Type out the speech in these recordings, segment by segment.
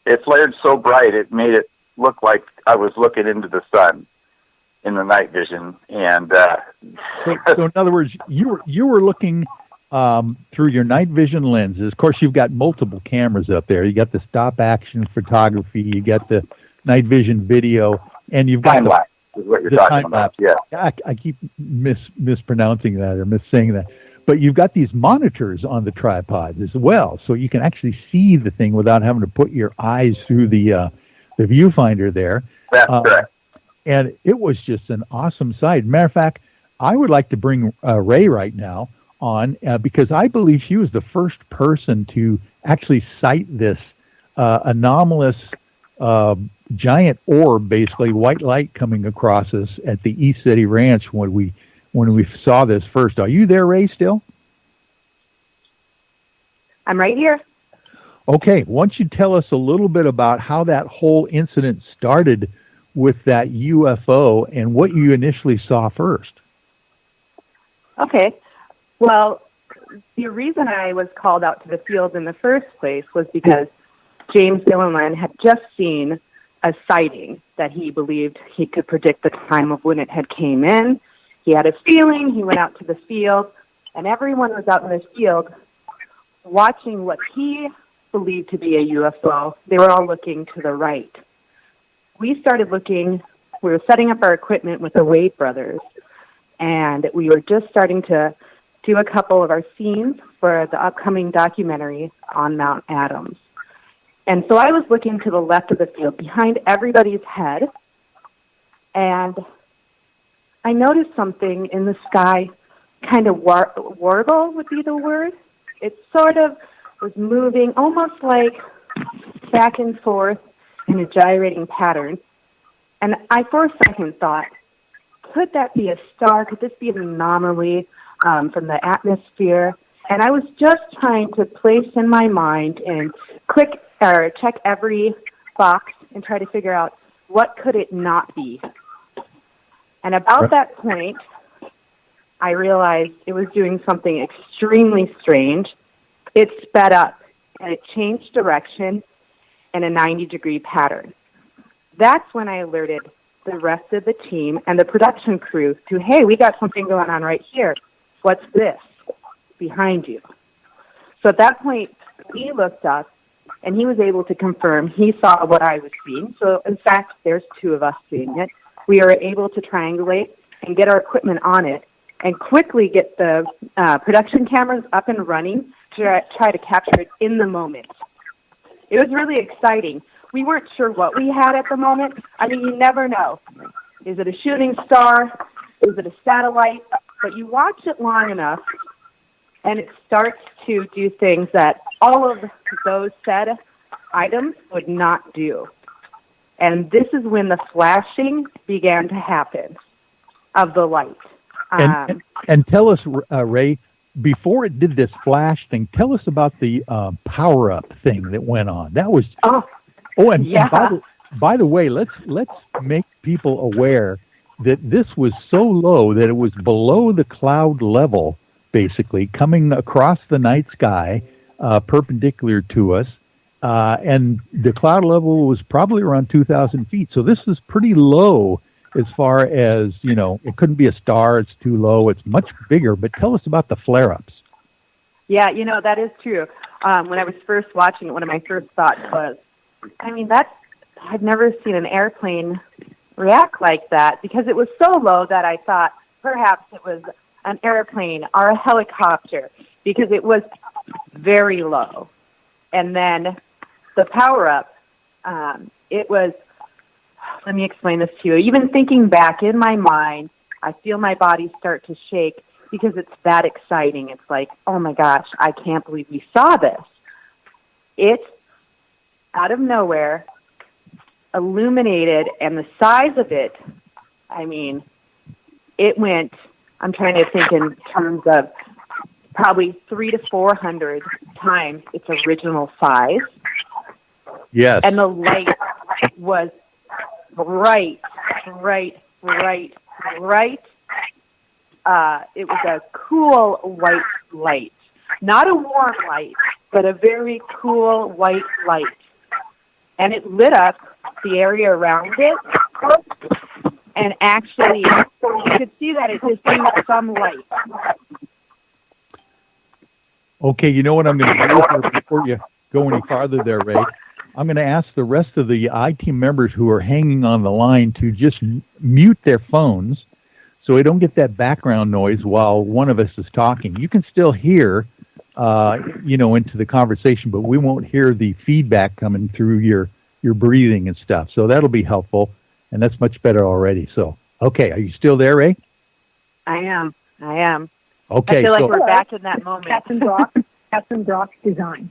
it flared so bright it made it look like I was looking into the sun in the night vision. And so in other words, you were looking through your night vision lenses. Of course, you've got multiple cameras up there. You got the stop action photography, you got the night vision video, and you've got time lapse is what you're talking about. Yeah, I keep mispronouncing that or missaying that. But you've got these monitors on the tripods as well, so you can actually see the thing without having to put your eyes through the viewfinder there. That's correct. And it was just an awesome sight. Matter of fact, I would like to bring Ray right now on because I believe she was the first person to actually sight this anomalous giant orb, basically white light coming across us at the East City Ranch when we saw this first. Are you there, Ray, still? I'm right here. Okay. Why don't you tell us a little bit about how that whole incident started with that UFO and what you initially saw first? Okay. Well, the reason I was called out to the field in the first place was because James Gilliland had just seen a sighting that he believed he could predict the time of when it had came in. He had a feeling. He went out to the field, and everyone was out in the field watching what he believed to be a UFO. They were all looking to the right. We started looking. We were setting up our equipment with the Wade brothers, and we were just starting to do a couple of our scenes for the upcoming documentary on Mount Adams. And so I was looking to the left of the field, behind everybody's head, and I noticed something in the sky, kind of warble would be the word. It sort of was moving almost like back and forth in a gyrating pattern. And I, for a second, thought, could that be a star? Could this be an anomaly from the atmosphere? And I was just trying to place in my mind and check every box and try to figure out what could it not be. And about that point, I realized it was doing something extremely strange. It sped up and it changed direction in a 90-degree pattern. That's when I alerted the rest of the team and the production crew to, hey, we got something going on right here. What's this behind you? So at that point, he looked up, and he was able to confirm he saw what I was seeing. So, in fact, there's two of us seeing it. We were able to triangulate and get our equipment on it and quickly get the production cameras up and running to try to capture it in the moment. It was really exciting. We weren't sure what we had at the moment. I mean, you never know. Is it a shooting star? Is it a satellite? But you watch it long enough, and it starts to do things that all of those said items would not do. And this is when the flashing began to happen of the light. And tell us, Ray, before it did this flash thing, tell us about the power-up thing that went on. That was... And by the way, let's make people aware that this was so low that it was below the cloud level, basically, coming across the night sky, perpendicular to us, and the cloud level was probably around 2,000 feet. So this is pretty low as far as, it couldn't be a star, it's too low, it's much bigger. But tell us about the flare-ups. Yeah, that is true. When I was first watching it, one of my first thoughts was, I've never seen an airplane react like that, because it was so low that I thought perhaps it was an airplane or a helicopter, because it was very low. And then the power-up, it was, let me explain this to you. Even thinking back in my mind, I feel my body start to shake because it's that exciting. It's like, oh my gosh, I can't believe we saw this. It, out of nowhere, illuminated, and the size of it, I mean, it went, I'm trying to think in terms of probably 300 to 400 times its original size. Yes. And the light was bright. It was a cool white light. Not a warm light, but a very cool white light. and it lit up the area around it. And actually, you could see that it just threw some light. Okay, you know what I'm going to do before you go any farther there, Ray? I'm going to ask the rest of the I-Team members who are hanging on the line to just mute their phones so we don't get that background noise while one of us is talking. You can still hear, into the conversation, but we won't hear the feedback coming through your breathing and stuff. So that'll be helpful, and that's much better already. So, okay, are you still there, Ray? I am. Okay, I feel like we're back in that moment. Captain Brock's design.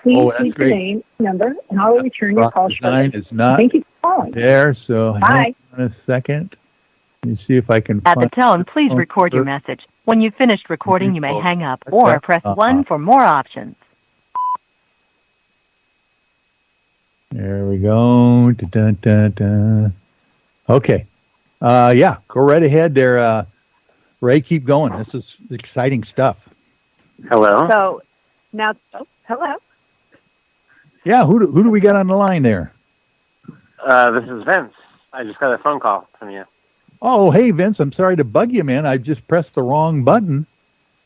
Please leave your name, number, and I will return your call shortly. Is not Thank you for calling. there, so Bye. hang on a second. Let me see if I can At find the tone, please record your message. When you've finished recording, you may hang up or press 1 for more options. There we go. Da-da-da-da. Okay. Go right ahead there, Ray. Keep going. This is exciting stuff. Hello. So now, hello. Yeah, who do we got on the line there? This is Vince. I just got a phone call from you. Oh, hey, Vince. I'm sorry to bug you, man. I just pressed the wrong button.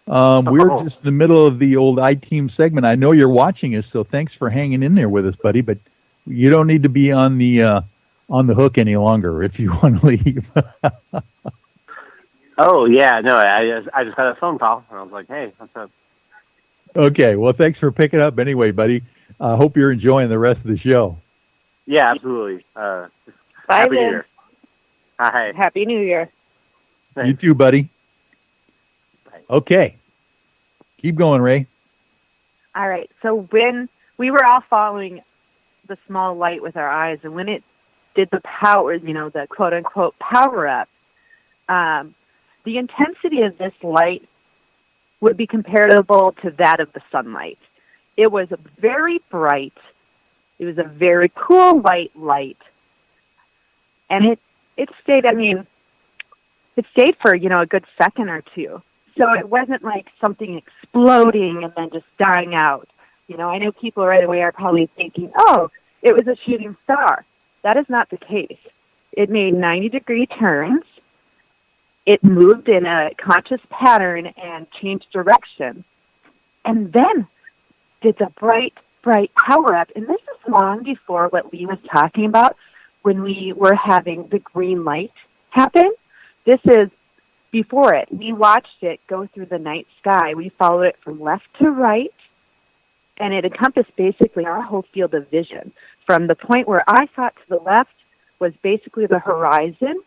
We're just in the middle of the old I-Team segment. I know you're watching us, so thanks for hanging in there with us, buddy. But you don't need to be on the hook any longer if you want to leave. Oh yeah, no, I just got a phone call, and I was like, hey, what's up? Okay, well, thanks for picking up anyway, buddy. I hope you're enjoying the rest of the show. Yeah, absolutely. Bye, Happy New Vince. Year. Hi. Happy New Year. Thanks. You too, buddy. Okay. Keep going, Ray. All right. So when we were all following the small light with our eyes, and when it did the power, the quote-unquote power-up, the intensity of this light would be comparable to that of the sunlight. It was very bright. It was a very cool white light. And it stayed, it stayed for, a good second or two. So it wasn't like something exploding and then just dying out. I know people right away are probably thinking, oh, it was a shooting star. That is not the case. It made 90-degree turns. It moved in a conscious pattern and changed direction. And then did the bright power up. And this is long before what Lee was talking about when we were having the green light happen. This is before it. We watched it go through the night sky. We followed it from left to right, and it encompassed basically our whole field of vision. From the point where I saw it to the left was basically the horizon,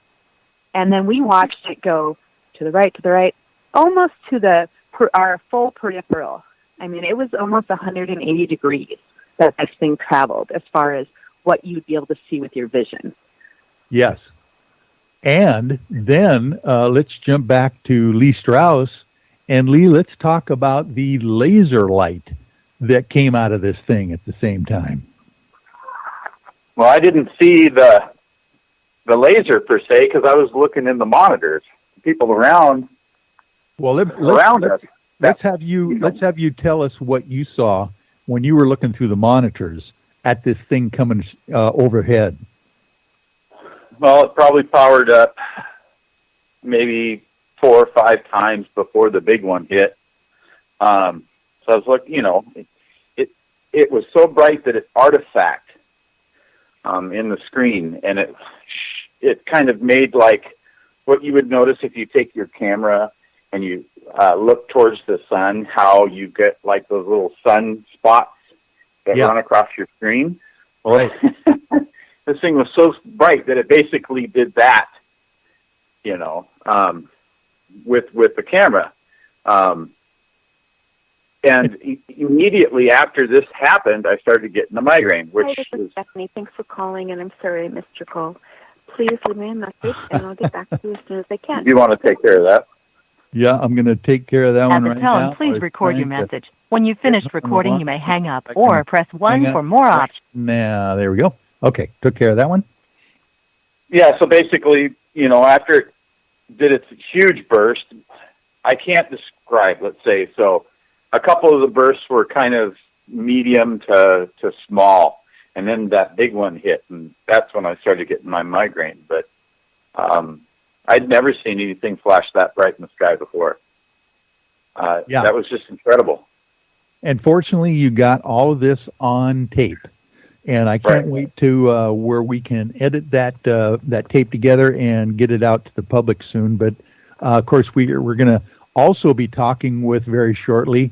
and then we watched it go to the right, almost to our full peripheral. It was almost 180 degrees that this thing traveled as far as what you'd be able to see with your vision. Yes. And then let's jump back to Lee Strauss. And Lee, let's talk about the laser light that came out of this thing at the same time. Well, I didn't see the laser per se because I was looking in the monitors. People around. Well, around us. Let's have you tell us what you saw when you were looking through the monitors at this thing coming overhead. Well, it probably powered up maybe 4 or 5 times before the big one hit. So I was looking, it was so bright that it artifact in the screen, and it kind of made like what you would notice if you take your camera and you look towards the sun, how you get like those little sun spots that run across your screen. Well, right. This thing was so bright that it basically did that, with the camera. And immediately after this happened, I started getting a migraine, which Hi, this is Stephanie. Thanks for calling, and I'm sorry I missed your call. Please leave me a message, and I'll get back to you as soon as I can. You want to take care of that? Yeah, I'm going to take care of that one right now. At the tone, please record your message. When you've finished recording, you may hang up or press 1 for more options. Now, there we go. Okay, took care of that one. Yeah, so basically, after it did its huge burst, I can't describe, let's say. So a couple of the bursts were kind of medium to small. And then that big one hit, and that's when I started getting my migraine. But I'd never seen anything flash that bright in the sky before. That was just incredible. And fortunately, you got all of this on tape. And I can't wait to where we can edit that tape together and get it out to the public soon. But, of course, we're going to also be talking with very shortly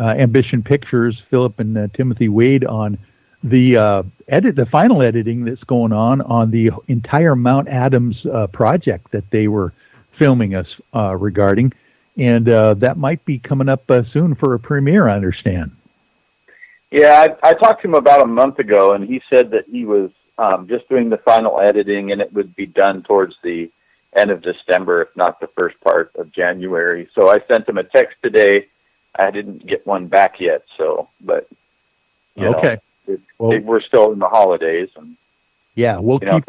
Ambition Pictures, Philip and Timothy Wade, on the final editing that's going on the entire Mount Adams project that they were filming us regarding. And that might be coming up soon for a premiere, I understand. Yeah, I talked to him about a month ago, and he said that he was just doing the final editing, and it would be done towards the end of December, if not the first part of January. So I sent him a text today. I didn't get one back yet, but you know, we're still in the holidays. And yeah, we'll keep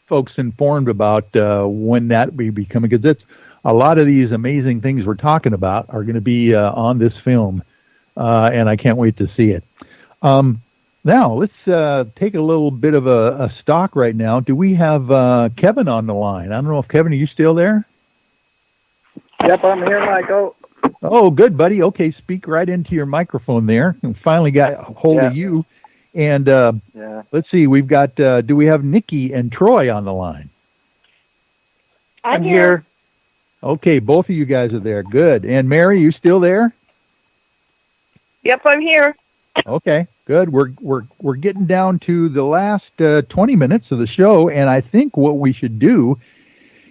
folks informed about when that will be coming, because it's a lot of these amazing things we're talking about are going to be on this film, and I can't wait to see it. Now, let's take a little bit of a stock right now. Do we have Kevin on the line? I don't know if Kevin, are you still there? Yep, I'm here, Michael. Oh, good, buddy. Okay, speak right into your microphone there. And finally got hold of you. And let's see, we've got, do we have Nikki and Troy on the line? I'm here. Okay, both of you guys are there. Good. And Mary, you still there? Yep, I'm here. Okay, good. We're getting down to the last 20 minutes of the show, and I think what we should do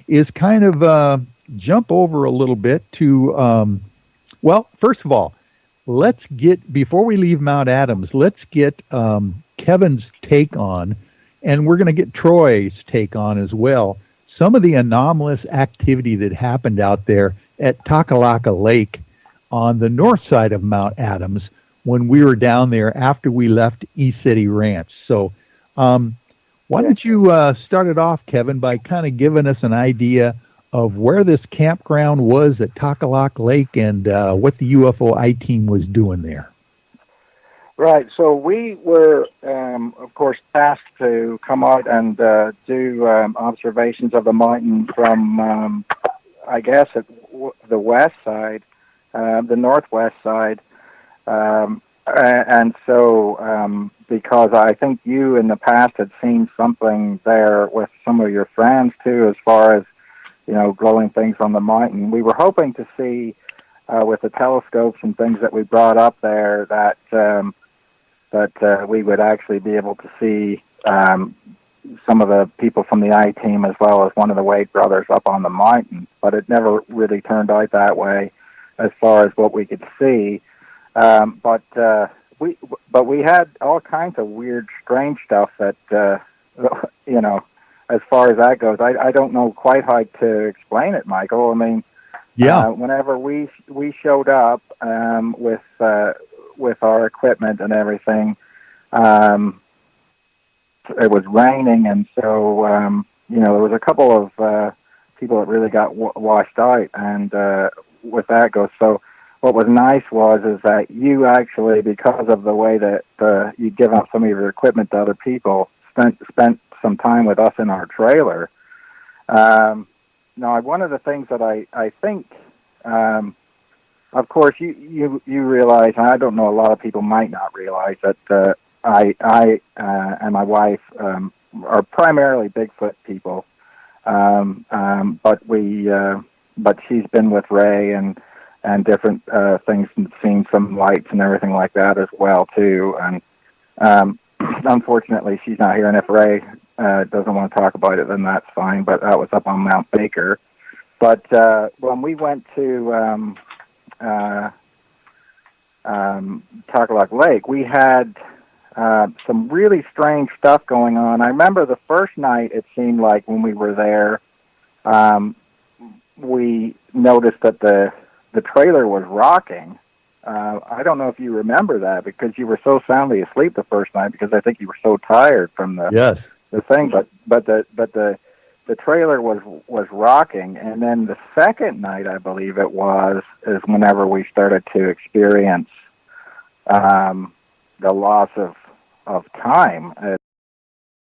is kind of jump over a little bit to, well, first of all, before we leave Mount Adams, let's get Kevin's take on, and we're going to get Troy's take on as well, some of the anomalous activity that happened out there at Takalaka Lake on the north side of Mount Adams when we were down there after we left E-City Ranch. So why don't you start it off, Kevin, by kind of giving us an idea of where this campground was at Takalaka Lake and what the UFO I-Team was doing there. Right. So we were, of course, tasked to come out and do observations of the mountain from, I guess, the west side, the northwest side. And so, because I think you in the past had seen something there with some of your friends too, as far as, you know, glowing things on the mountain, we were hoping to see, with the telescopes and things that we brought up there, that we would actually be able to see, some of the people from the I-Team as well as one of the Wade brothers up on the mountain, but it never really turned out that way as far as what we could see. But we had all kinds of weird, strange stuff that, you know, as far as that goes, I don't know quite how to explain it, Michael. I mean, whenever we showed up, with our equipment and everything, it was raining. And so, you know, there was a couple of, people that really got washed out, and, with that goes. So, what was nice is that you actually, because of the way that you'd given up some of your equipment to other people, spent some time with us in our trailer. Now, one of the things that I think, of course, you realize, and I don't know, a lot of people might not realize that I and my wife are primarily Bigfoot people, but she's been with Ray and different things, and seen some lights and everything like that as well too. And unfortunately, she's not here. And if Ray doesn't want to talk about it, then that's fine. But that was up on Mount Baker. But when we went to Takalaka Lake, we had some really strange stuff going on. I remember the first night, it seemed like when we were there, we noticed that the trailer was rocking. I don't know if you remember that, because you were so soundly asleep the first night, because I think you were so tired from the thing. But the trailer was rocking, and then the second night, I believe it is whenever we started to experience the loss of of time.